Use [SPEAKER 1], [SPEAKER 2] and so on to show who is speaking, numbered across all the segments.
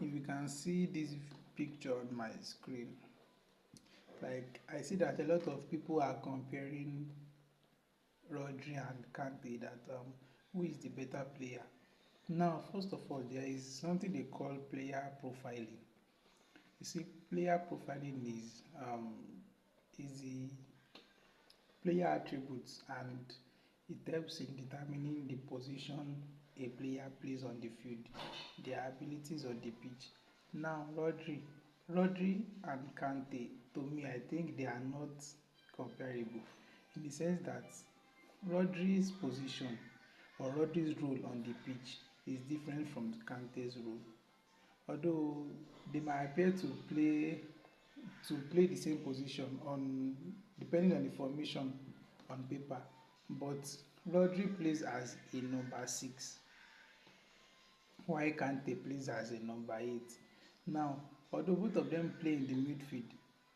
[SPEAKER 1] If you can see this picture on my screen, like I see that a lot of people are comparing Rodri and Kante, that who is the better player. Now, first of all, there is something they call player profiling. You see, player profiling is the player attributes, and it helps in determining the position a player plays on the field, their abilities on the pitch. Now, Rodri and Kante, to me, I think they are not comparable in the sense that Rodri's position or Rodri's role on the pitch is different from Kante's role. Although they might appear to play the same position on depending on the formation on paper, but Rodri plays as a number 6 while Kante plays as a number 8. Now, although both of them play in the midfield,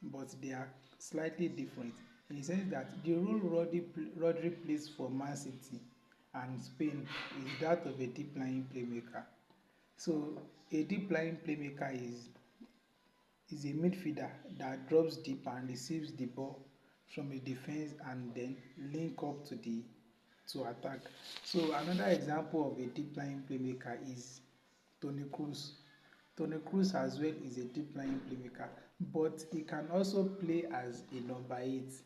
[SPEAKER 1] but they are slightly different in the sense that the role Rodri plays for Man City and Spain is that of a deep lying playmaker. So a deep lying playmaker is a midfielder that drops deep and receives the ball from the defense and then link up to attack. So another example of a deep lying playmaker is Toni Kroos. Toni Kroos as well is a deep lying playmaker, but he can also play as a number 8.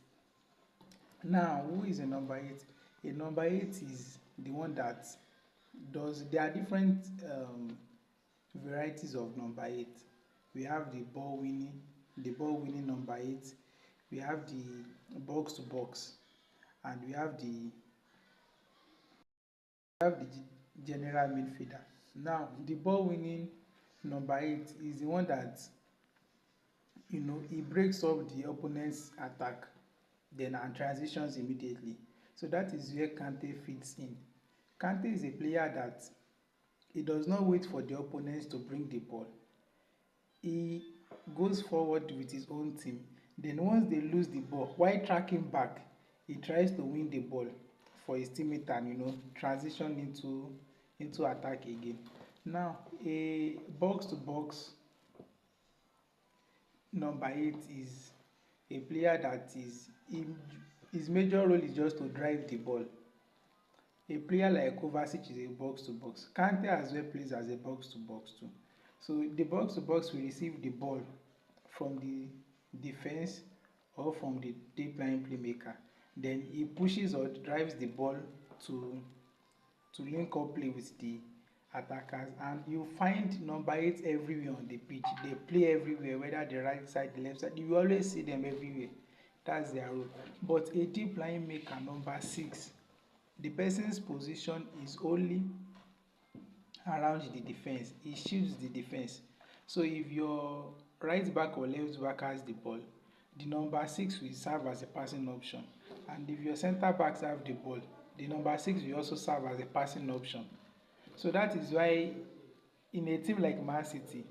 [SPEAKER 1] Now, who is a number 8? A number 8 is the one that does. There are different varieties of number 8. We have the ball winning number 8. We have the box to box, and we have the general midfielder. Now, the ball winning number 8 is the one that he breaks up the opponent's attack then and transitions immediately. So that is where Kante fits in. Kante is a player that he does not wait for the opponents to bring the ball. He goes forward with his own team. Then once they lose the ball, while tracking back, he tries to win the ball for his teammate and transition into attack again. Now, a box to box number 8 is a player that his major role is just to drive the ball. A player like Kovacic is a box to box. Kante as well plays as a box to box too. So the box to box will receive the ball from the defense or from the deep line playmaker. Then he pushes or drives the ball to link up play with the attackers, and you find number 8 everywhere on the pitch. They play everywhere, whether the right side, the left side. You always see them everywhere. That's their role. But a deep line maker, number 6, the person's position is only around the defense. He shields the defense. So if your right back or left back has the ball, the number 6 will serve as a passing option. And if your center backs have the ball, the number 6 will also serve as a passing option. So that is why in a team like Man City,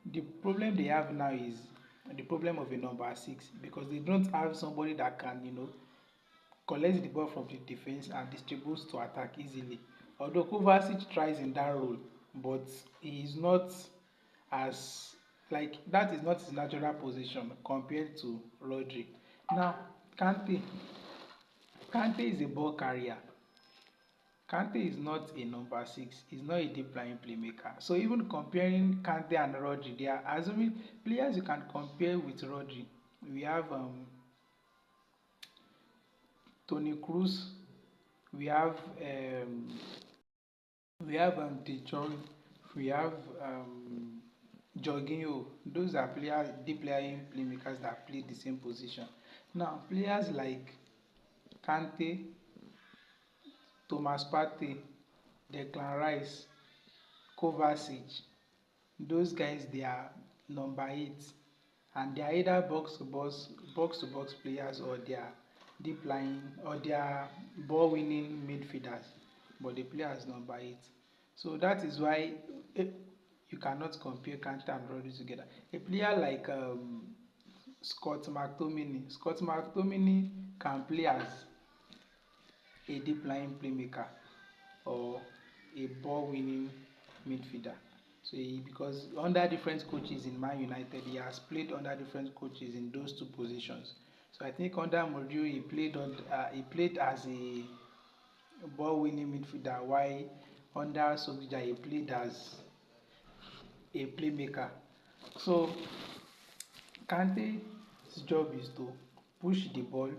[SPEAKER 1] the problem they have now is the problem of a number 6, because they don't have somebody that can, collect the ball from the defense and distribute to attack easily. Although Kovacic tries in that role, but he is not as like that is not his natural position compared to Rodri. Now, Kante. Kante is a ball carrier. Kante is not a number 6. He's not a deep lying playmaker. So even comparing Kante and Rodri, they are assuming players you can compare with Rodri. We have Toni Kroos. We have De Jong. We have Jorginho. Those are players, deep lying playmakers that play the same position. Now, players like Kante, Thomas Partey, Declan Rice, Kovacic, those guys they are number 8, and they are either box to box players, or they are deep lying, or they are ball winning midfielders, but they play as number 8. So that is why you cannot compare Kante and Rodri together. A player like Scott McTominay can play as a deep lying playmaker or a ball winning midfielder. Because under different coaches in Man United, he has played under different coaches in those two positions. So I think under Mourinho he played as a ball winning midfielder, while under Solskjaer he played as a playmaker. So Kante's job is to push the ball.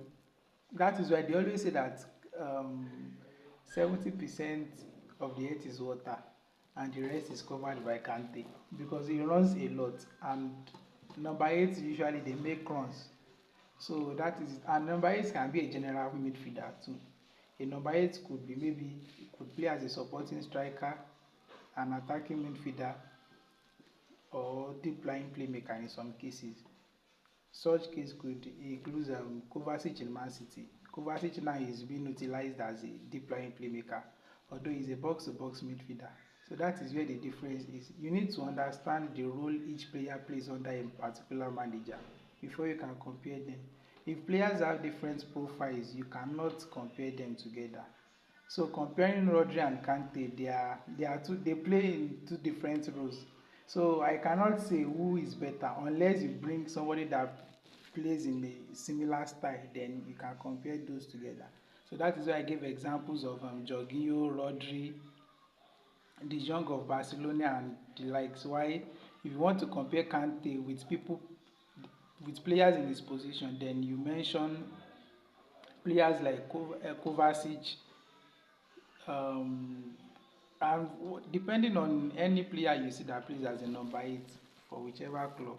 [SPEAKER 1] That is why they always say that 70% of the earth is water and the rest is covered by Kante, because he runs a lot, and number 8 usually they make runs. So that is it. And number 8 can be a general midfielder too. A number 8 could be maybe could play as a supporting striker, an attacking midfielder, or deep lying playmaker in some cases. Such case could include Kovacic in Man City. Kovacic now is being utilized as a deep lying playmaker, although he's a box-to-box midfielder. So that is where the difference is. You need to understand the role each player plays under a particular manager before you can compare them. If players have different profiles, you cannot compare them together. So comparing Rodri and Kante, they play in two different roles. So I cannot say who is better unless you bring somebody that plays in a similar style, then you can compare those together. So that is why I gave examples of Jorginho, Rodri, De Jong of Barcelona and the likes. Why, if you want to compare Kante with players in his position, then you mention players like Kovacic, um, and depending on any player you see that plays as a number 8 for whichever club.